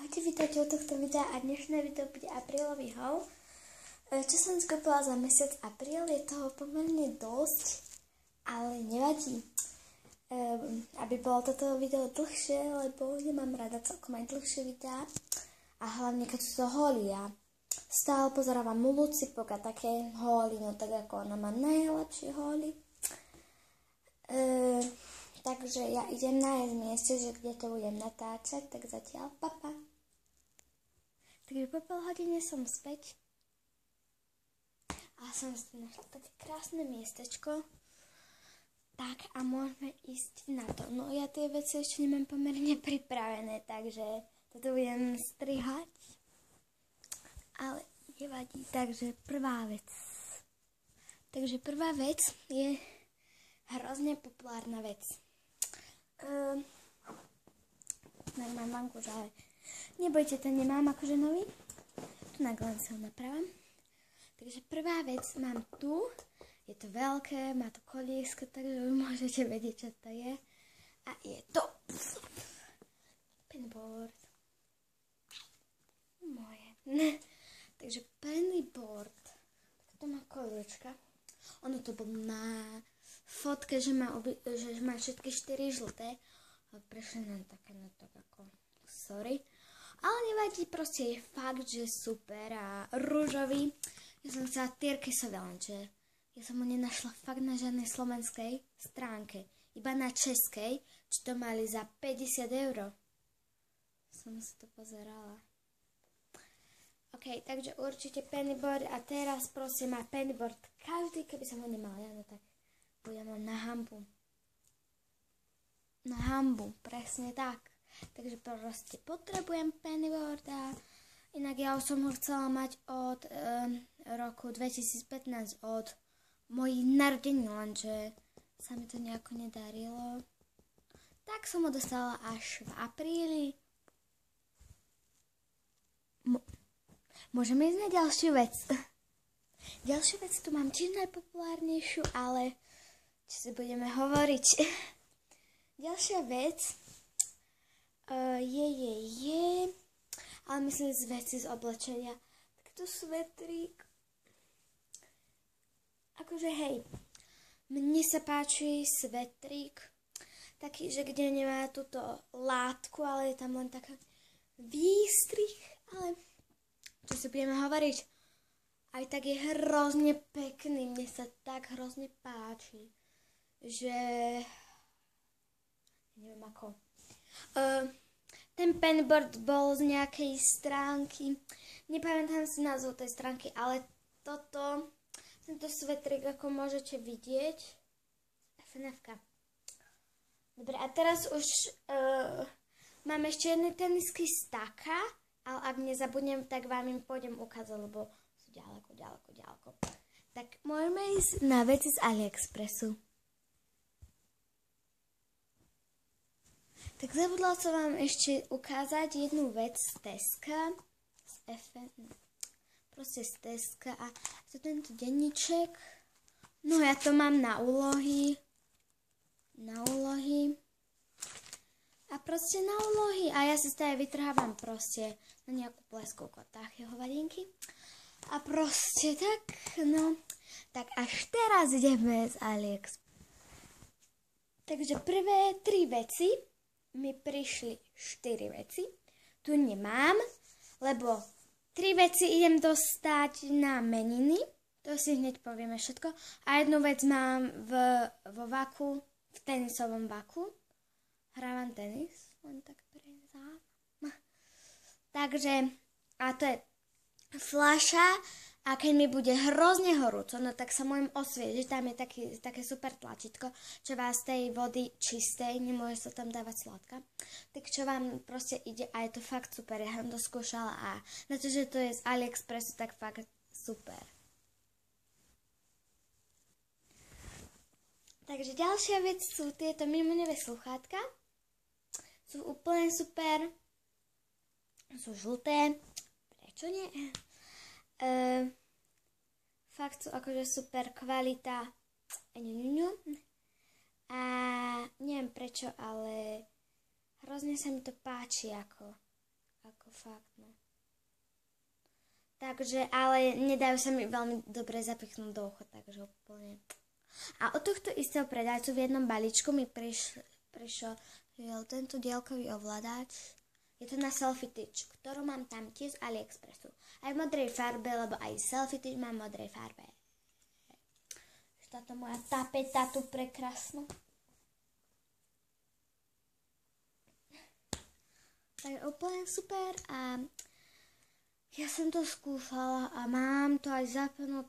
Ahojte, vítajte u tohto videa a dnešné video bude aprílový haul. Čo som skúpila za mesiac apríl, je toho pomerne dosť, ale nevadí. Aby bolo toto video dlhšie, lebo nemám rada celkom aj dlhšie videá. A hlavne keď sú to holy, ja stále pozerávam Lucy Poka také holy, no tak ako ona má najlepšie holy. Takže ja idem nájsť mieste, že kde to budem natáčať, tak zatiaľ papa. Takže po pol hodine som späť. A som si našla také krásne miestečko. Tak a môžeme ísť na to. No ja tie veci ešte nemám pomerne pripravené, takže toto budem strihať. Ale nevadí, takže prvá vec. Takže prvá vec je hrozne populárna vec. Mám vanku, ale nebojte, ten nemám akože nový. Tu na len si ho napravám. Takže prvá vec mám tu. Je to veľké, má to koliesko, takže vy môžete vedieť, čo to je. A je to penboard. Moje. Takže penboard. Tak to má koliečka. Ono to bolo na fotke, že má všetky 4 žlté. Prešli nám také na to ako sorry. Ale nevadí, proste je fakt, že super a rúžový. Ja som chcela tyrkysové, lenže ja som ho nenašla fakt na žiadnej slovenskej stránke. Iba na českej, čo to mali za 50 €. Som si to pozerala. OK, takže určite pennyboard a teraz prosím má pennyboard každý, keby som ho nemala, ja, no tak budem len na hambu. Na hambu, presne tak. Takže proste potrebujem pennyboarda. Inak ja už som ho chcela mať od roku 2015, od mojich narodení, lenže sa mi to nejako nedarilo. Tak som ho dostala až v apríli. Môžeme ísť na ďalšiu vec. Ďalšiu vec tu mám tiež najpopulárnejšiu, ale čo si budeme hovoriť. Ďalšia vec je, ale myslím z veci z oblečenia. Takto svetrík. Akože hej, mne sa páči svetrík, taký, že kde nemá túto látku, ale je tam len taká výstrih, ale čo si budeme hovoriť, aj tak je hrozne pekný, mne sa tak hrozne páči, že neviem ako. Ten penboard bol z nejakej stránky, nepamätám si názov tej stránky, ale tento svetrik, ako môžete vidieť, FNF-ka. Dobre, a teraz už mám ešte jedné tenisky z Taka, ale ak nezabudnem, tak vám im pôjdem ukázať, lebo sú ďaleko. Tak môžeme ísť na veci z AliExpressu. Tak zabudla som vám ešte ukázať jednu vec z Teska, z FN, proste z Teska a to tento denníček. No ja to mám na úlohy. A proste na úlohy a ja si stále vytrhávam proste na nejakú pleskovku a také hovadinky. A proste tak, no, tak až teraz ideme z AliExpress. Takže prvé 3 veci mi prišli 4 veci. Tu nemám, lebo 3 veci idem dostať na meniny. To si hneď povieme všetko. A jednu vec mám vo vaku, v tenisovom vaku. Hrávam tenis, len tak pre záujem. Takže, a to je fľaša. A keď mi bude hrozne horúco, no tak sa môžem osviežiť, tam je také super tlačítko, čo vás z tej vody čistej, nemôže sa tam dávať sladká, tak čo vám proste ide a je to fakt super, ja som to skúšala a na to, že to je z AliExpressu, tak fakt super. Takže ďalšia vec sú tieto mimonevé sluchátka, sú úplne super, sú žlté, prečo nie? Fakt sú akože super kvalita a neviem prečo, ale hrozne sa mi to páči, ako ako fakt, no. Takže, ale nedajú sa mi veľmi dobre zapichnúť do ucha, takže úplne. A od tohto istého predajcu v jednom balíčku mi prišiel tento diaľkový ovládač. Je to na selfie tyč, ktorú mám tam tiež z AliExpressu. Aj v modrej farbe, lebo aj selfie tyč mám v modrej farbe. Táto moja tapeta tu prekrásna. Tak úplne super a ja som to skúšala a mám to aj zaplno